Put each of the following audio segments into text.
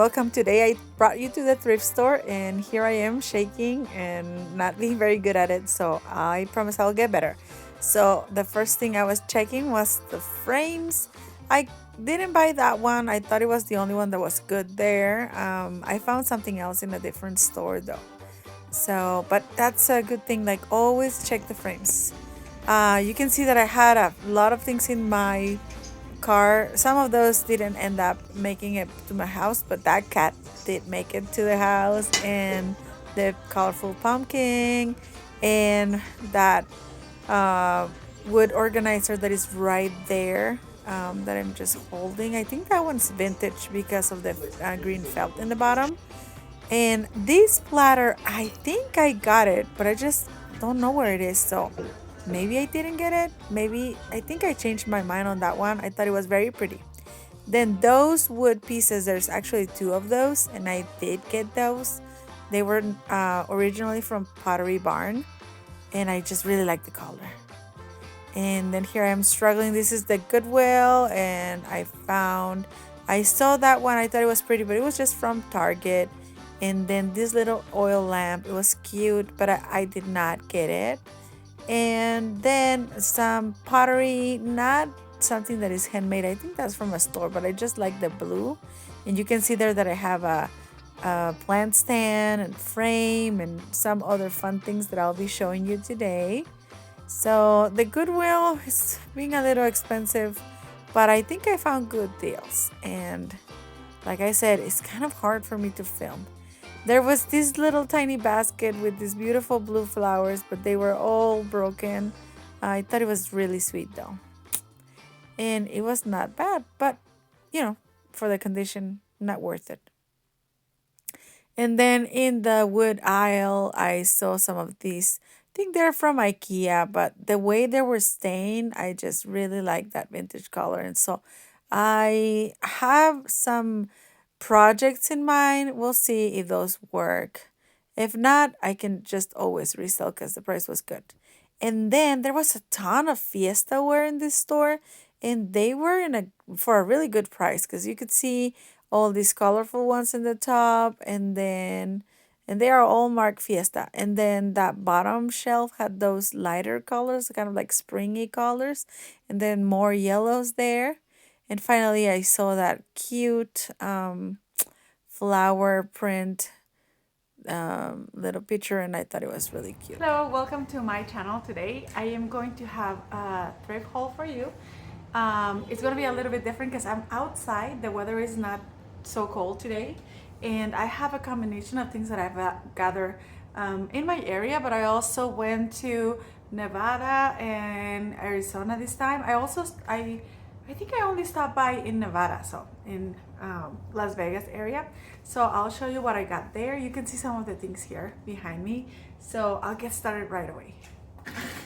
welcome. Today I brought you to the thrift store, and here I am shaking and not being very good at it. So I promise I'll get better. So the first thing I was checking was the frames. I didn't buy that one. I thought it was the only one that was good there. I found something else in a different store though. So, but that's a good thing. Like always, check the frames. You can see that I had a lot of things in my car. Some of those didn't end up making it to my house, but that cat did make it to the house, and the colorful pumpkin, and that uh, wood organizer that is right there, that I'm just holding. I think that one's vintage because of the green felt in the bottom. And this platter, I think I got it, but I just don't know where it is. So maybe I didn't get it. Maybe I think I changed my mind on that one. I thought it was very pretty. Then those wood pieces, there's actually two of those, and I did get those. They were originally from Pottery Barn, and I just really like the color. And then here I am struggling. This is the Goodwill, and I saw that one. I thought it was pretty, but it was just from Target. And then this little oil lamp, it was cute, but I did not get it. And then some pottery, not something that is handmade. I think that's from a store, but I just like the blue. And you can see there that I have a plant stand and frame and some other fun things that I'll be showing you today. So the Goodwill is being a little expensive, but I think I found good deals. And like I said, it's kind of hard for me to film. There was this little tiny basket with these beautiful blue flowers, but they were all broken. I thought it was really sweet though. And it was not bad, but for the condition, not worth it. And then in the wood aisle, I saw some of these. I think they're from IKEA, but the way they were stained, I just really like that vintage color. And so I have some projects in mind. We'll see if those work. If not, I can just always resell because the price was good. And then there was a ton of Fiesta ware in this store, and they were for a really good price because you could see all these colorful ones in the top, and they are all marked Fiesta. And then that bottom shelf had those lighter colors, kind of like springy colors, and then more yellows there. And finally, I saw that cute flower print little picture, and I thought it was really cute. Hello, welcome to my channel. Today I am going to have a thrift haul for you. It's going to be a little bit different because I'm outside. The weather is not so cold today, and I have a combination of things that I've gathered in my area, but I also went to Nevada and Arizona this time. I think I only stopped by in Nevada, so in Las Vegas area. So I'll show you what I got there. You can see some of the things here behind me. So I'll get started right away.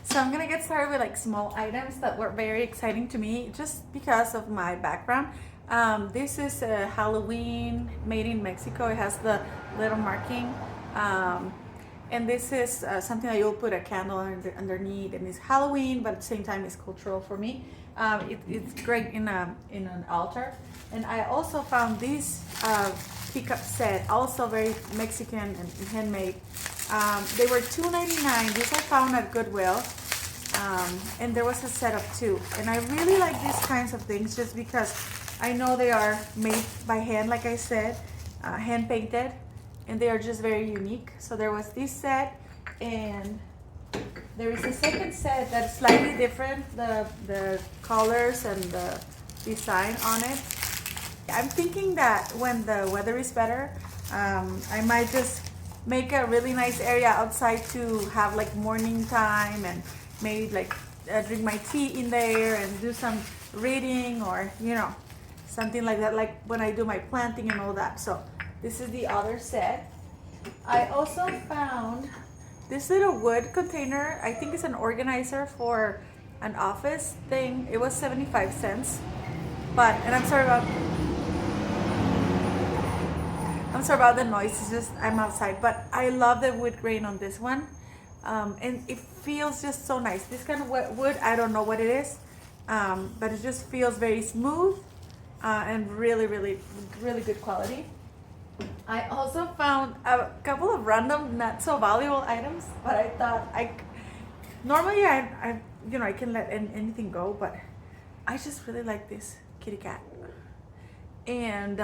So I'm gonna get started with like small items that were very exciting to me just because of my background. This is a Halloween made in Mexico. It has the little marking. And this is something that you'll put a candle underneath, and it's Halloween, but at the same time it's cultural for me. It's great in an altar. And I also found this pickup set, also very Mexican and handmade. They were $2.99. This I found at Goodwill. And there was a set of two. And I really like these kinds of things just because I know they are made by hand, like I said, hand painted, and they are just very unique. So there was this set, and there is a second set that's slightly different, the colors and the design on it. I'm thinking that when the weather is better, I might just make a really nice area outside to have like morning time, and maybe like drink my tea in there and do some reading, or something like that, like when I do my planting and all that. So this is the other set. I also found this little wood container. I think it's an organizer for an office thing. It was 75 cents. And I'm sorry about the noise. It's just I'm outside. But I love the wood grain on this one. And it feels just so nice. This kind of wood, I don't know what it is, but it just feels very smooth and really, really, really good quality. I also found a couple of random not so valuable items, but I thought normally I can let anything go, but I just really like this kitty cat, and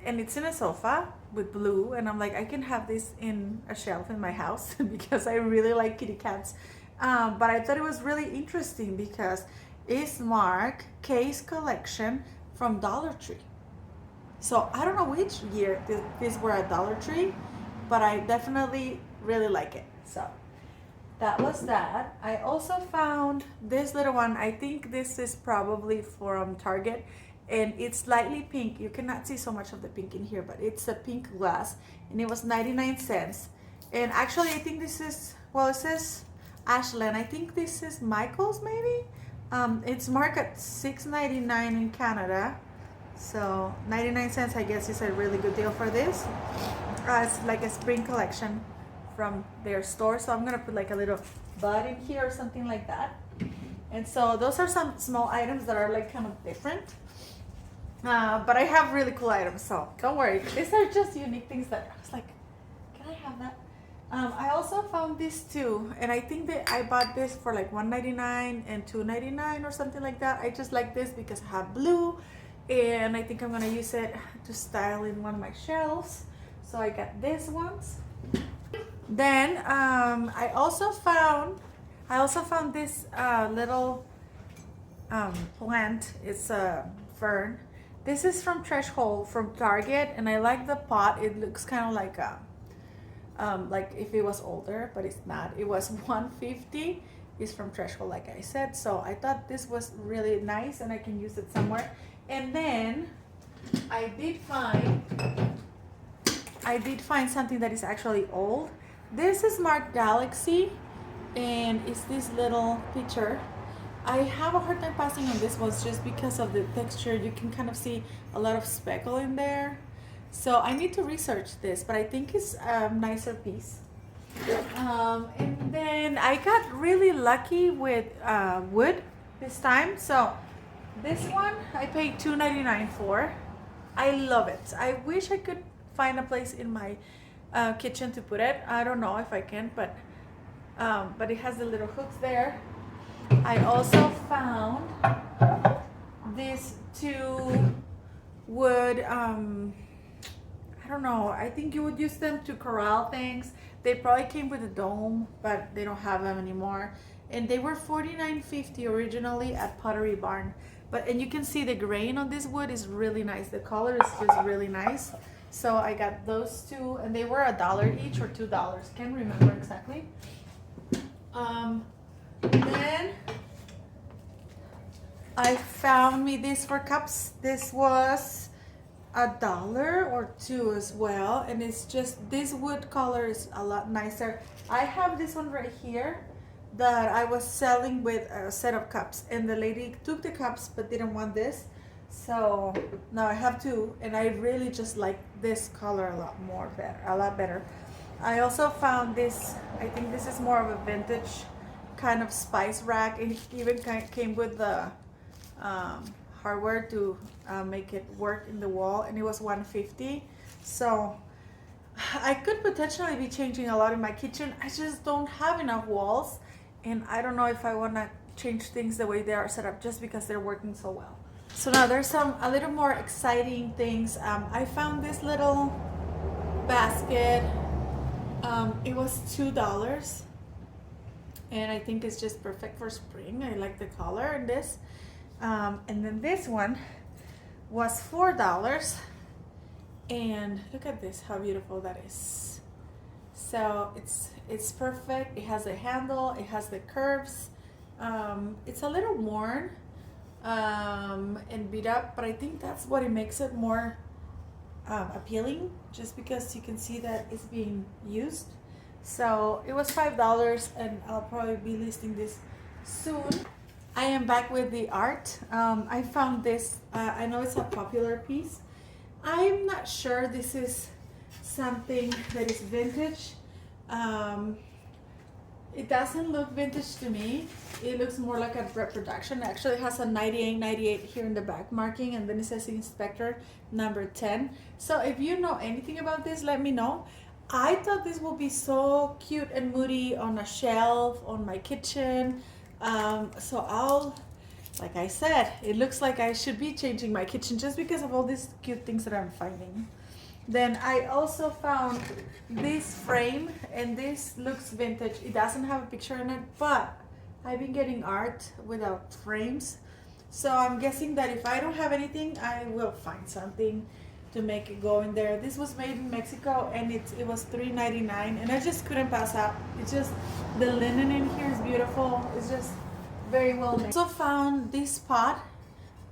it's in a sofa with blue, and I'm like, I can have this in a shelf in my house because I really like kitty cats. But I thought it was really interesting because it's marked Case Collection from Dollar Tree. So I don't know which year these were at Dollar Tree, but I definitely really like it. So that was that. I also found this little one. I think this is probably from Target, and it's slightly pink. You cannot see so much of the pink in here, but it's a pink glass, and it was 99 cents. And actually, I think this is, well, it says Ashland. I think this is Michael's maybe. It's marked at $6.99 in Canada. So 99 cents, I guess, is a really good deal for this. It's like a spring collection from their store. So I'm gonna put like a little bud in here or something like that. And so those are some small items that are like kind of different. But I have really cool items, so don't worry. These are just unique things that I was like, can I have that? I also found this too, and I think that I bought this for like $1.99 and $2.99 or something like that. I just like this because I have blue, and I think I'm gonna use it to style in one of my shelves. So I got these ones. Then I also found this little plant. It's a fern. This is from Threshold from Target, and I like the pot. It looks kind of like a like if it was older, but it's not. It was $1.50. It's from Threshold, like I said. So I thought this was really nice, and I can use it somewhere. And then I did find something that is actually old. This is marked Galaxy, and it's this little picture. I have a hard time passing on this one just because of the texture. You can kind of see a lot of speckle in there. So I need to research this, but I think it's a nicer piece. And then I got really lucky with wood this time. So this one I paid $2.99 for. I love it. I wish I could find a place in my kitchen to put it. I don't know if I can, but it has the little hooks there. I also found these two wood, I don't know, I think you would use them to corral things. They probably came with a dome, but they don't have them anymore. And they were $49.50 originally at Pottery Barn. And you can see the grain on this wood is really nice. The color is just really nice. So I got those two, and they were $1 each or $2. Can't remember exactly. Then I found me this for cups. This was $1 or $2 as well, and it's just this wood color is a lot nicer. I have this one right here that I was selling with a set of cups, and the lady took the cups but didn't want this, so now I have two, and I really just like this color a lot better. I also found this. I think this is more of a vintage kind of spice rack. It even came with the hardware to make it work in the wall, and it was $1.50. So I could potentially be changing a lot in my kitchen. I just don't have enough walls, and I don't know if I want to change things the way they are set up just because they're working so well. So now there's a little more exciting things. I found this little basket. It was $2, and I think it's just perfect for spring. I like the color in this. And then this one was $4, and look at this, how beautiful that is. So it's perfect. It has a handle, it has the curves. It's a little worn and beat up, but I think that's what it makes it more appealing, just because you can see that it's being used. So it was $5, and I'll probably be listing this soon. I am back with the art. I found this. I know it's a popular piece. I'm not sure this is something that is vintage. It doesn't look vintage to me. It looks more like a reproduction. It actually has a 98 here in the back marking, and then it says inspector number 10. So if you know anything about this, let me know. I thought this would be so cute and moody on a shelf on my kitchen. So like I said, it looks like I should be changing my kitchen just because of all these cute things that I'm finding. Then I also found this frame, and this looks vintage. It doesn't have a picture in it, but I've been getting art without frames. So I'm guessing that if I don't have anything, I will find something to make it go in there. This was made in Mexico, and it was $3.99, and I just couldn't pass up. It's just, the linen in here is beautiful. It's just very well made. Also found this pot,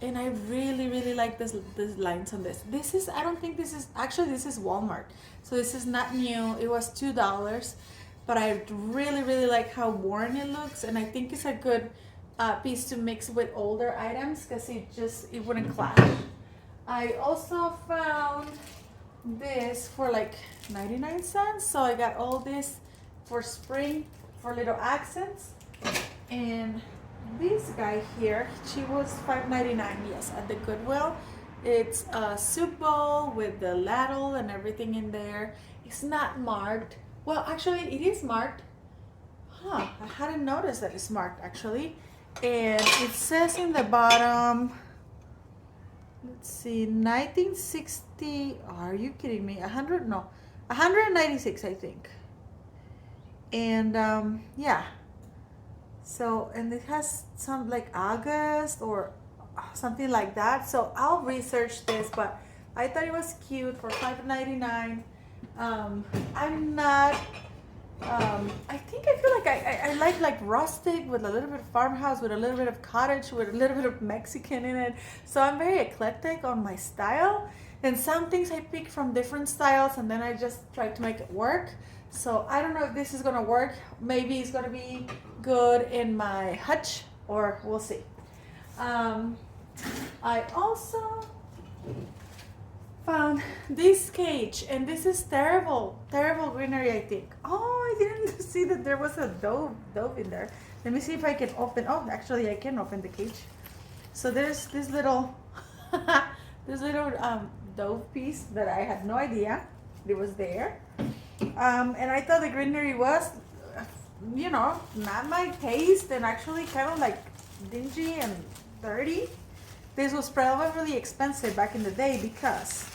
and I really like this lines on this. This is, I don't think this is, actually this is Walmart. So this is not new. It was $2, but I really like how worn it looks, and I think it's a good piece to mix with older items because it wouldn't clash. I also found this for like 99 cents. So I got all this for spring for little accents. And this guy here, she was $5.99, yes, at the Goodwill. It's a soup bowl with the ladle and everything in there. It's not marked. Well, actually, it is marked. I hadn't noticed that it's marked actually. And it says in the bottom, let's see, 1960. Oh, are you kidding me? 100? No, 196, I think. And yeah. So, and it has some like August or something like that. So I'll research this, but I thought it was cute for $5.99. I'm not, I think I feel like I like rustic with a little bit of farmhouse, with a little bit of cottage, with a little bit of Mexican in it. So I'm very eclectic on my style. And some things I pick from different styles, and then I just try to make it work. So I don't know if this is gonna work. Maybe it's gonna be good in my hutch, or we'll see. I also found this cage, and this is terrible greenery, I think. Oh, I didn't see that there was a dove in there. Let me see if I can open. Oh, actually I can open the cage. So there's this little dove piece that I had no idea it was there. And I thought the greenery was, not my taste, and actually kind of like dingy and dirty. This was probably really expensive back in the day because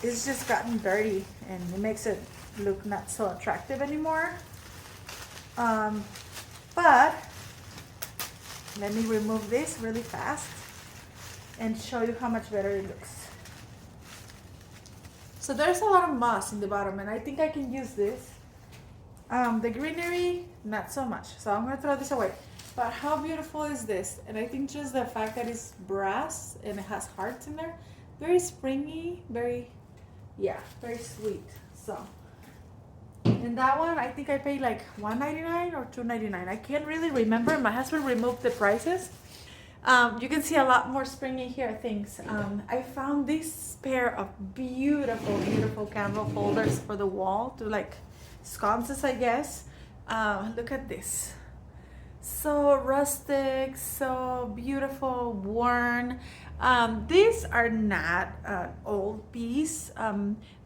it's just gotten dirty and it makes it look not so attractive anymore. But let me remove this really fast and show you how much better it looks. So there's a lot of moss in the bottom, and I think I can use this. The greenery, not so much. So I'm gonna throw this away. But how beautiful is this? And I think just the fact that it's brass and it has hearts in there, very springy, very sweet. So, and that one, I think I paid like $1.99 or $2.99. I can't really remember. My husband removed the prices. You can see a lot more springy here things. I found this pair of beautiful candle holders for the wall to like sconces, I guess. Look at this. So rustic, so beautiful, worn. These are not an old piece.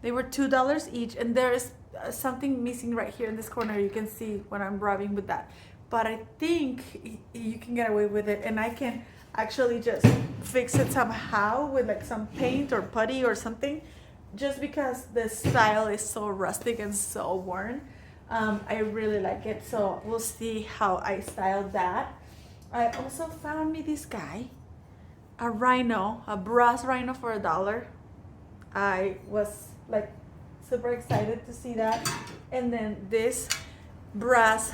They were $2 each, and there is something missing right here in this corner. You can see when I'm rubbing with that. But I think you can get away with it, and I can actually just fix it somehow with like some paint or putty or something, just because the style is so rustic and so worn. I really like it, so we'll see how I styled that. I also found me this guy, a Rhino, a brass Rhino for $1. I was like super excited to see that. And then this brass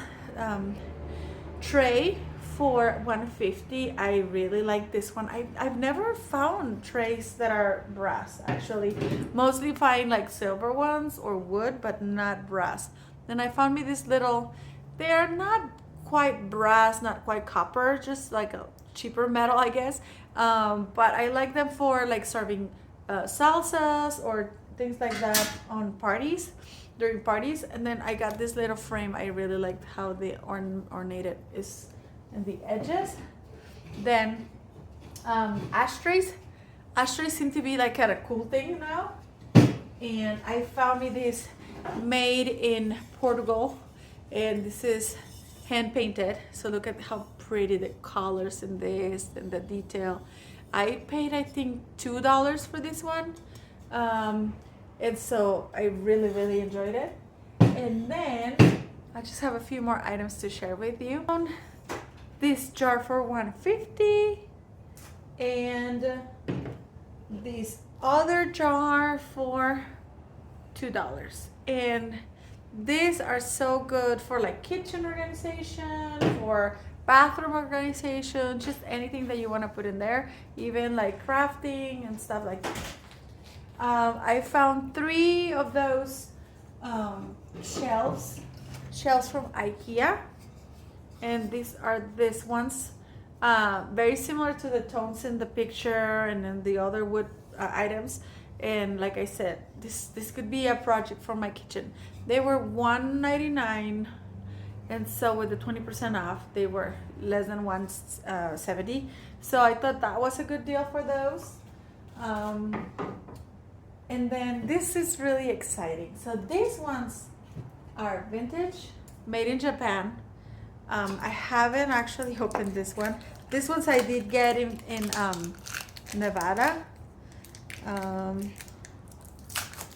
tray for $1.50. I really like this one. I've never found trays that are brass, actually. Mostly find like silver ones or wood, but not brass. Then I found me this little, they're not quite brass, not quite copper, just like a cheaper metal, I guess. But I like them for like serving salsas or things like that on parties. during parties. And then I got this little frame. I really liked how the ornated is in the edges. Then ashtrays. Ashtrays seem to be like a cool thing now. And I found me this made in Portugal. And this is hand painted. So look at how pretty the colors in this and the detail. I paid, I think, $2 for this one. And so I really, really enjoyed it. And then I just have a few more items to share with you. This jar for $1.50 and this other jar for $2. And these are so good for like kitchen organization, for bathroom organization, just anything that you want to put in there, even like crafting and stuff like that. I found 3 of those shelves from IKEA, and these ones, very similar to the tones in the picture and then the other wood items. And like I said, this could be a project for my kitchen. They were $1.99, and so with the 20% off, they were less than $1.70. So I thought that was a good deal for those. And then this is really exciting. So these ones are vintage, made in Japan. I haven't actually opened this one. This ones I did get in Nevada.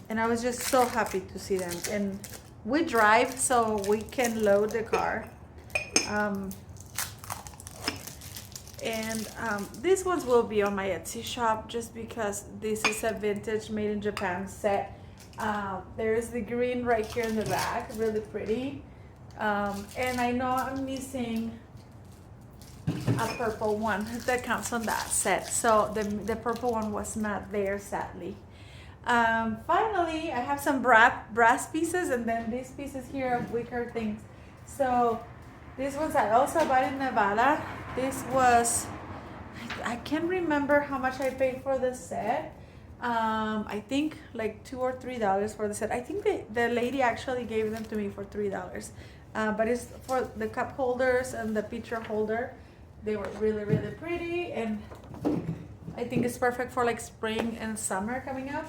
And I was just so happy to see them. And we drive, so we can load the car. These ones will be on my Etsy shop just because this is a vintage made in Japan set. There's the green right here in the back, really pretty. And I know I'm missing a purple one that comes on that set. So the purple one was not there, sadly. Finally, I have some brass pieces, and then these pieces here of wicker things. So these ones I also bought in Nevada. This was, I can't remember how much I paid for the set. I think like $2 or $3 for the set. I think the lady actually gave them to me for $3. But it's for the cup holders and the pitcher holder. They were really, really pretty, and I think it's perfect for like spring and summer coming up.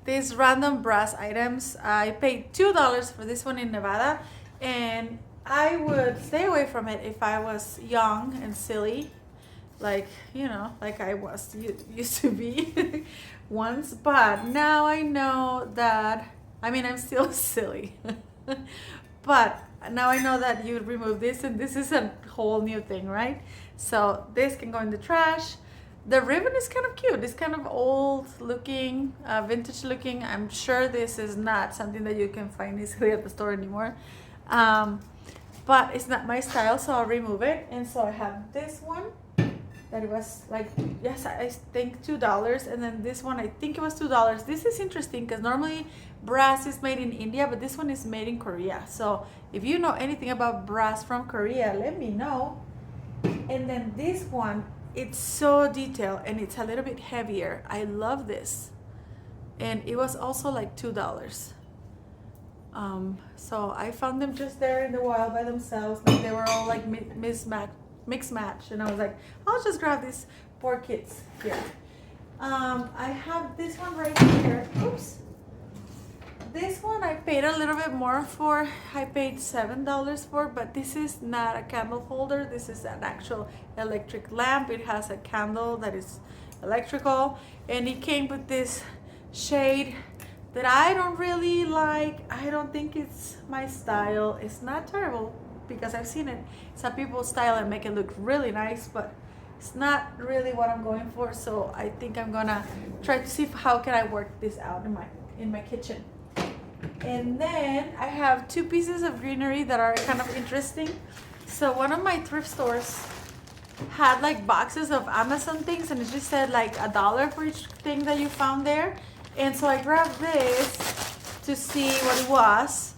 These random brass items, I paid $2 for this one in Nevada, and I would stay away from it if I was young and silly, like, you know, like I was used to be once. But now I know that, I mean, I'm still silly, but now I know that you remove this, and this is a whole new thing, right? So this can go in the trash. The ribbon is kind of cute. It's kind of old looking, vintage looking. I'm sure this is not something that you can find easily at the store anymore. But it's not my style, so I'll remove it. And so I have this one that it was like, yes, I think $2. And then this one, I think it was $2. This is interesting because normally brass is made in India, but this one is made in Korea. So if you know anything about brass from Korea, let me know. And then this one, it's so detailed and it's a little bit heavier. I love this. And it was also like $2. So I found them just there in the wild by themselves. Like they were all like mixed match. And I was like, I'll just grab these 4 kits here. I have this one right here. Oops. This one I paid a little bit more for. I paid $7 for, but this is not a candle holder. This is an actual electric lamp. It has a candle that is electrical, and it came with this shade that I don't really like. I don't think it's my style. It's not terrible because I've seen it. Some people style and make it look really nice, but it's not really what I'm going for. So I think I'm gonna try to see how can I work this out in my kitchen. And then I have 2 pieces of greenery that are kind of interesting. So one of my thrift stores had like boxes of Amazon things, and it just said like $1 for each thing that you found there. And so I grabbed this to see what it was,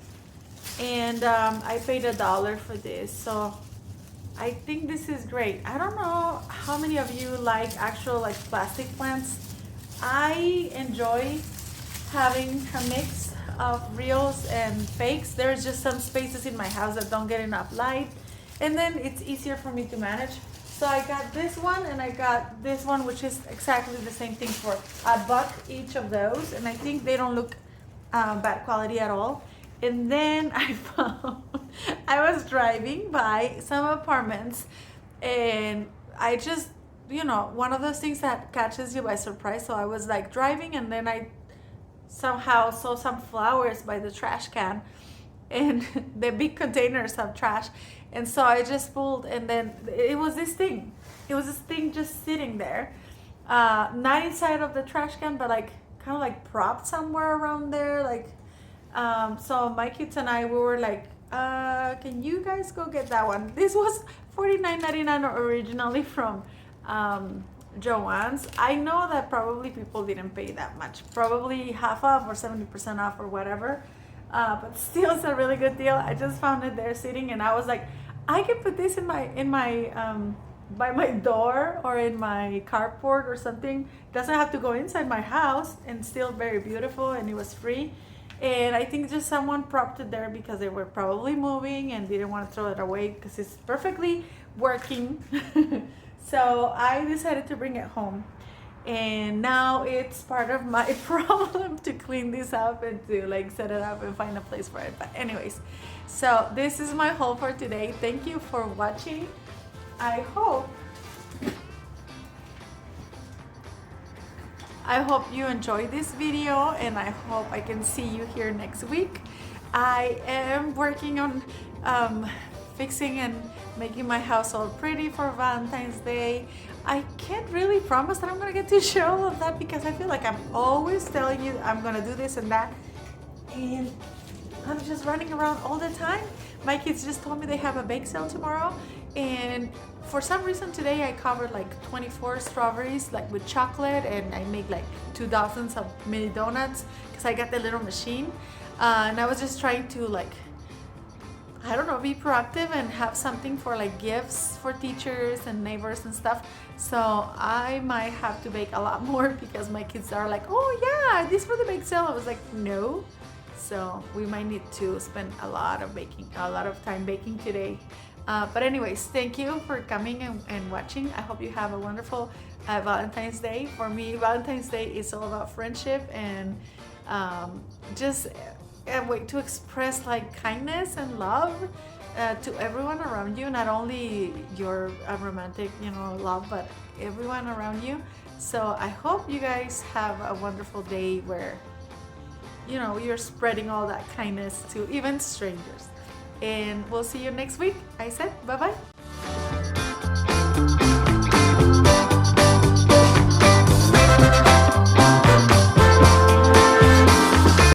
and I paid $1 for this. So I think this is great. I don't know how many of you like actual like plastic plants. I enjoy having a mix of reals and fakes. There's just some spaces in my house that don't get enough light, and then it's easier for me to manage. So I got this one and I got this one, which is exactly the same thing for $1 each of those, and I think they don't look bad quality at all. And then I found, I was driving by some apartments, and I just, you know, one of those things that catches you by surprise. So I was like driving, and then I somehow saw some flowers by the trash can, and the big containers of trash. And so I just pulled, and then it was this thing. It was this thing just sitting there, not inside of the trash can, but like kind of like propped somewhere around there. Like, so my kids and I, we were like, can you guys go get that one? This was $49.99 originally from Joann's. I know that probably people didn't pay that much, probably half off or 70% off or whatever, but still it's a really good deal. I just found it there sitting, and I was like, I can put this in my by my door or in my carport or something. It doesn't have to go inside my house, and still very beautiful, and it was free. And I think just someone propped it there because they were probably moving and didn't want to throw it away because it's perfectly working. So I decided to bring it home, and now it's part of my problem to clean this up and to like set it up and find a place for it. But anyways, so this is my haul for today. Thank you for watching. I hope you enjoyed this video, and I hope I can see you here next week. I am working on fixing and making my house all pretty for Valentine's Day. I can't really promise that I'm gonna get to share all of that because I feel like I'm always telling you I'm gonna do this and that, and I'm just running around all the time. My kids just told me they have a bake sale tomorrow, and for some reason today I covered like 24 strawberries like with chocolate, and I make like 2 dozens of mini donuts because I got the little machine, and I was just trying to like, I don't know, be proactive and have something for like gifts for teachers and neighbors and stuff. So I might have to bake a lot more because my kids are like, oh yeah, this for the bake sale. I was like, no. So we might need to spend a lot of time baking today. But anyways, thank you for coming and watching. I hope you have a wonderful Valentine's Day. For me, Valentine's Day is all about friendship and just a way to express like kindness and love to everyone around you, not only your romantic, you know, love, but everyone around you. So I hope you guys have a wonderful day where, you know, you're spreading all that kindness to even strangers. And we'll see you next week. I said bye-bye.